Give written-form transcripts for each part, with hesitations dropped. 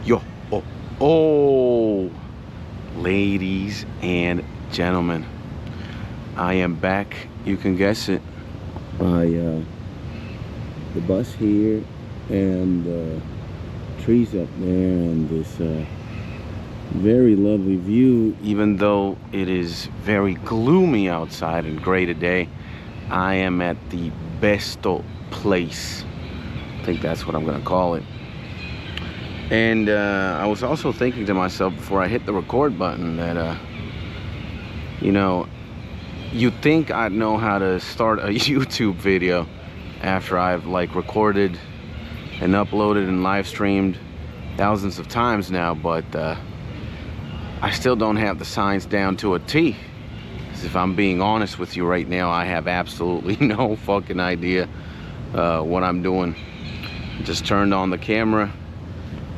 Yo, oh, oh, ladies and gentlemen, I am back. You can guess it by the bus here and trees up there and this very lovely view. Even though it is very gloomy outside and gray today, I am at the besto place. I think that's what I'm gonna call it. And I was also thinking to myself before I hit the record button that, you'd think I'd know how to start a YouTube video after I've like recorded and uploaded and live streamed thousands of times now, but I still don't have the science down to a T. 'Cause if I'm being honest with you right now, I have absolutely no fucking idea what I'm doing. Just turned on the camera.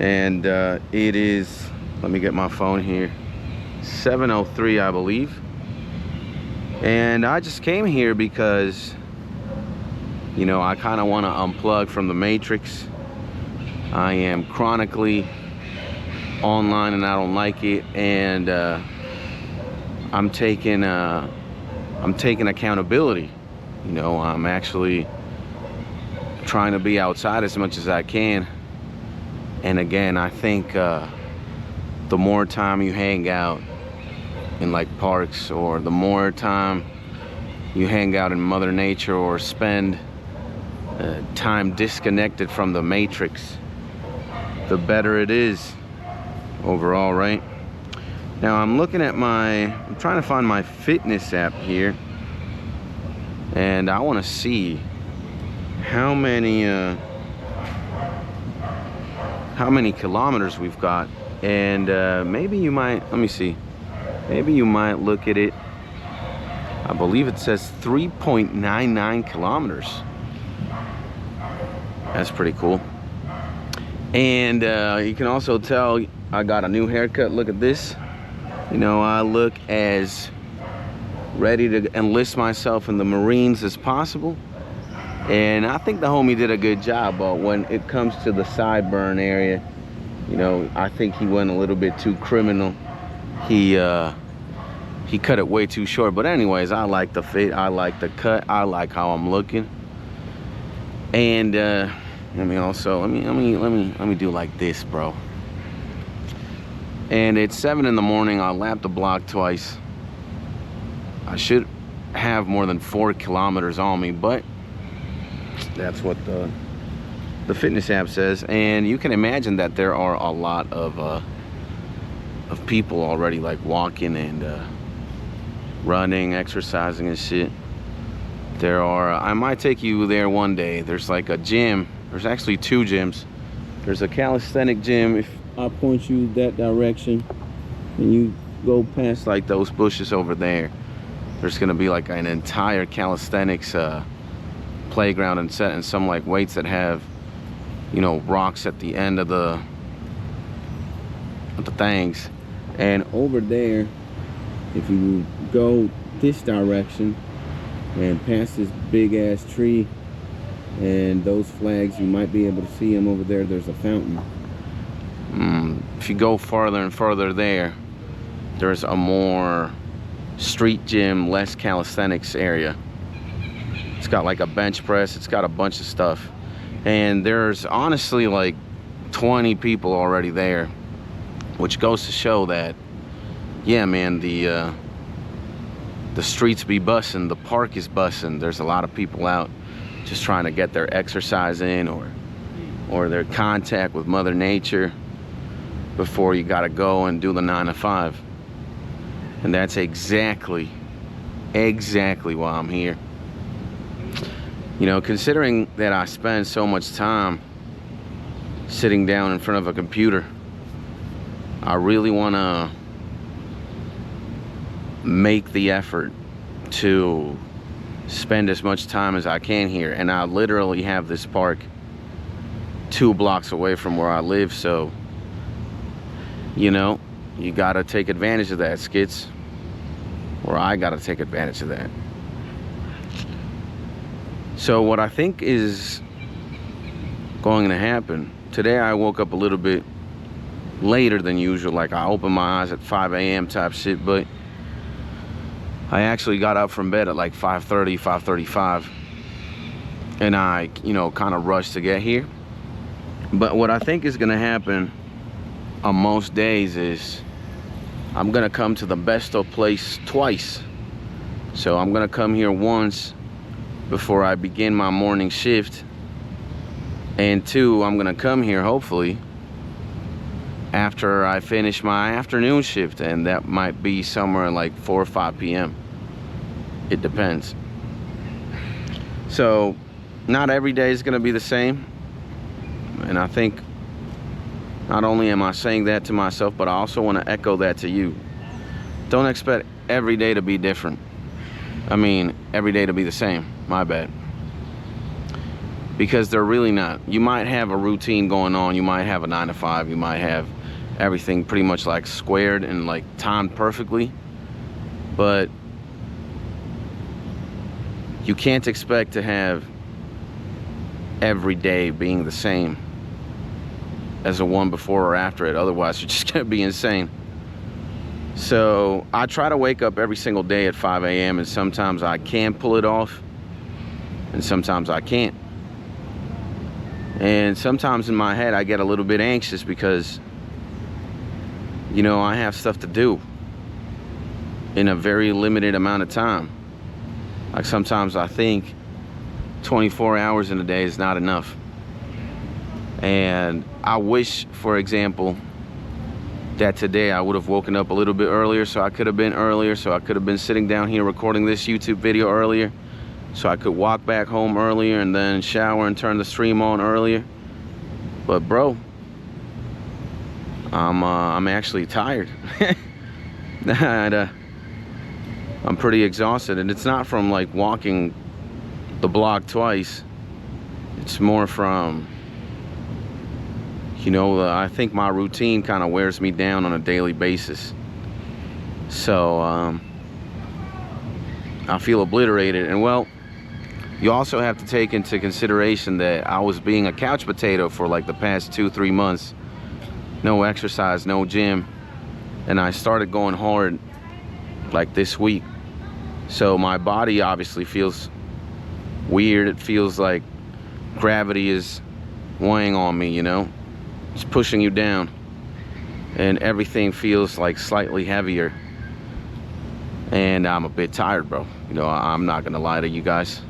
And it is, let me get my phone here, 7:03 I believe. And I just came here because I kind of want to unplug from the matrix. I am chronically online and I don't like it, and I'm taking accountability. I'm actually trying to be outside as much as I can. And again, I think the more time you hang out in like parks, or the more time you hang out in Mother Nature, or spend time disconnected from the matrix, the better it is overall, right? Now I'm looking at I'm trying to find my fitness app here, and I want to see how many kilometers we've got. And maybe you might, let me see, maybe you might look at it. I believe it says 3.99 kilometers. That's pretty cool. And you can also tell I got a new haircut. Look at this. I look as ready to enlist myself in the Marines as possible. And I think the homie did a good job, but when it comes to the sideburn area, I think he went a little bit too criminal. He cut it way too short. But anyways, I like the fit, I like the cut, I like how I'm looking. And let me do like this, bro. And it's 7 in the morning. I lapped the block twice. I should have more than 4 kilometers on me, but that's what the fitness app says. And you can imagine that there are a lot of people already like walking and running, exercising and shit. There are, I might take you there one day. There's like a gym. There's actually 2 gyms. There's a calisthenic gym. If I point you that direction and you go past like those bushes over there, there's gonna be like an entire calisthenics playground and set, and some like weights that have rocks at the end of the things. And over there, if you go this direction and past this big ass tree and those flags, you might be able to see them over there. There's a fountain. If you go farther and farther there, there's a more street gym, less calisthenics area. It's got like a bench press, it's got a bunch of stuff. And there's honestly like 20 people already there, which goes to show that, yeah, man, the streets be bussin', the park is bussin'. There's a lot of people out just trying to get their exercise in, or their contact with Mother Nature before you gotta go and do the 9 to 5. And that's exactly why I'm here. Considering that I spend so much time sitting down in front of a computer, I really want to make the effort to spend as much time as I can here. And I literally have this park 2 blocks away from where I live, so you gotta take advantage of that, skits. Or I gotta take advantage of that. So what I think is going to happen today, I woke up a little bit later than usual. Like I open my eyes at 5 a.m. type shit, but I actually got up from bed at like 5:30, 5:35, and I, you know, kind of rushed to get here. But what I think is gonna happen on most days is I'm gonna come to the Besto place twice. So I'm gonna come here once before I begin my morning shift, and two, I'm gonna come here hopefully after I finish my afternoon shift, and that might be somewhere like 4 or 5 p.m. It depends. So not every day is gonna be the same, and I think not only am I saying that to myself, but I also want to echo that to you. Don't expect every day to be different. I mean, every day to be the same. My bad. Because they're really not. You might have a routine going on. You might have a 9 to 5. You might have everything pretty much like squared and like timed perfectly. But you can't expect to have every day being the same as the one before or after it. Otherwise, you're just gonna be insane. So I try to wake up every single day at 5 a.m. and sometimes I can pull it off and sometimes I can't. And sometimes in my head I get a little bit anxious because, you know, I have stuff to do in a very limited amount of time. Like sometimes I think 24 hours in a day is not enough. And I wish, for example, that today I would have woken up a little bit earlier, so I could have been earlier, so I could have been sitting down here recording this YouTube video earlier, so I could walk back home earlier and then shower and turn the stream on earlier. But bro, I'm actually tired. And, I'm pretty exhausted, and it's not from like walking the block twice. It's more from, you know, I think my routine kind of wears me down on a daily basis. So I feel obliterated. And well, you also have to take into consideration that I was being a couch potato for like the past 2-3 months. No exercise, no gym. And I started going hard like this week. So my body obviously feels weird. It feels like gravity is weighing on me, you know? It's pushing you down. And everything feels like slightly heavier. And I'm a bit tired, bro. You know, I'm not gonna lie to you guys.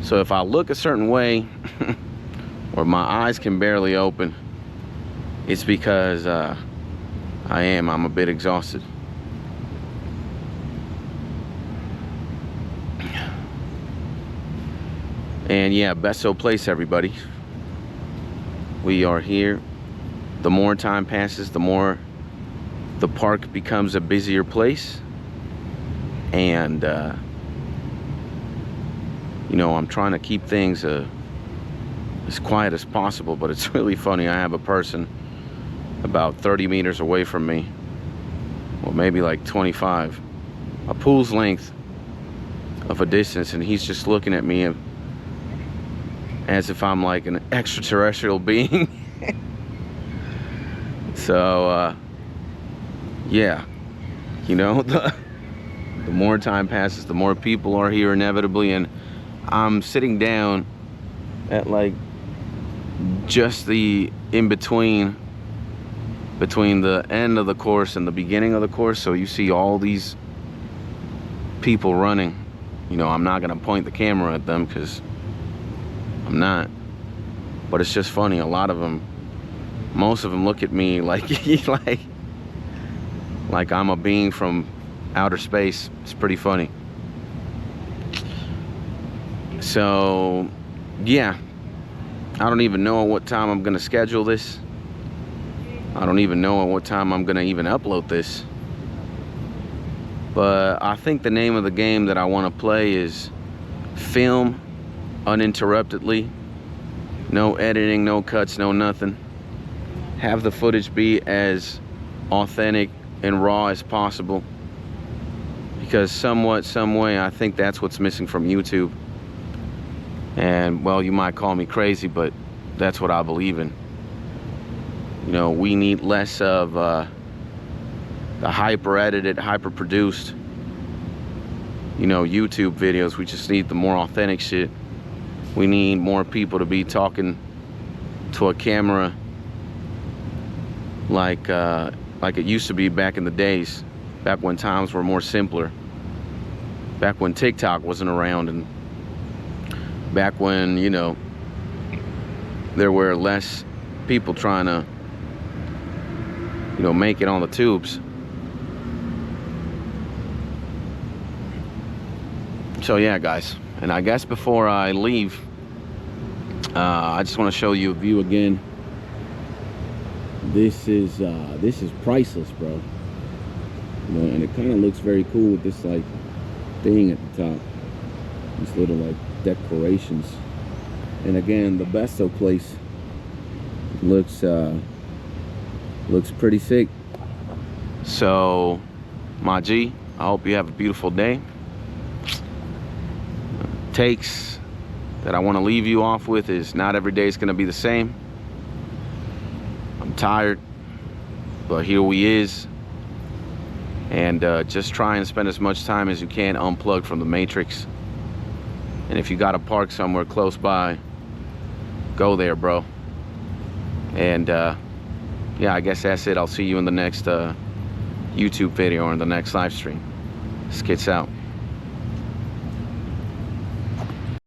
So if I look a certain way, or my eyes can barely open, it's because I'm a bit exhausted. And yeah, Besto Place, everybody. We are here. The more time passes, the more the park becomes a busier place. And you know, I'm trying to keep things as quiet as possible, but it's really funny. I have a person about 30 meters away from me, or maybe like 25, a pool's length of a distance, and he's just looking at me as if I'm like an extraterrestrial being. So yeah, you know, the more time passes, the more people are here inevitably, and I'm sitting down at like just the between the end of the course and the beginning of the course. So you see all these people running. You know, I'm not gonna point the camera at them because I'm not, but it's just funny. A lot of them, most of them look at me like like I'm a being from outer space. It's pretty funny. So yeah, I don't even know at what time I'm gonna schedule this. I don't even know at what time I'm gonna even upload this. But I think the name of the game that I want to play is film uninterruptedly. No editing, no cuts, no nothing. Have the footage be as authentic and raw as possible. Because somewhat, some way, I think that's what's missing from YouTube. And well, you might call me crazy, but that's what I believe in. You know, we need less of the hyper edited, hyper produced, you know, YouTube videos. We just need the more authentic shit. We need more people to be talking to a camera like it used to be back in the days, back when times were more simpler, back when TikTok wasn't around, and back when, you know, there were less people trying to, you know, make it on the tubes. So yeah, guys, and I guess before I leave, I just want to show you a view again. This is priceless, bro. You know, and it kind of looks very cool with this like thing at the top, these little like decorations. And again, the Besto place looks pretty sick. So, my G, I hope you have a beautiful day. Takes that I want to leave you off with is not every day is going to be the same. I'm tired, but here we is. And just try and spend as much time as you can unplugged from the matrix. And if you got to park somewhere close by, go there, bro. And yeah, I guess that's it. I'll see you in the next YouTube video or in the next live stream. Skits out.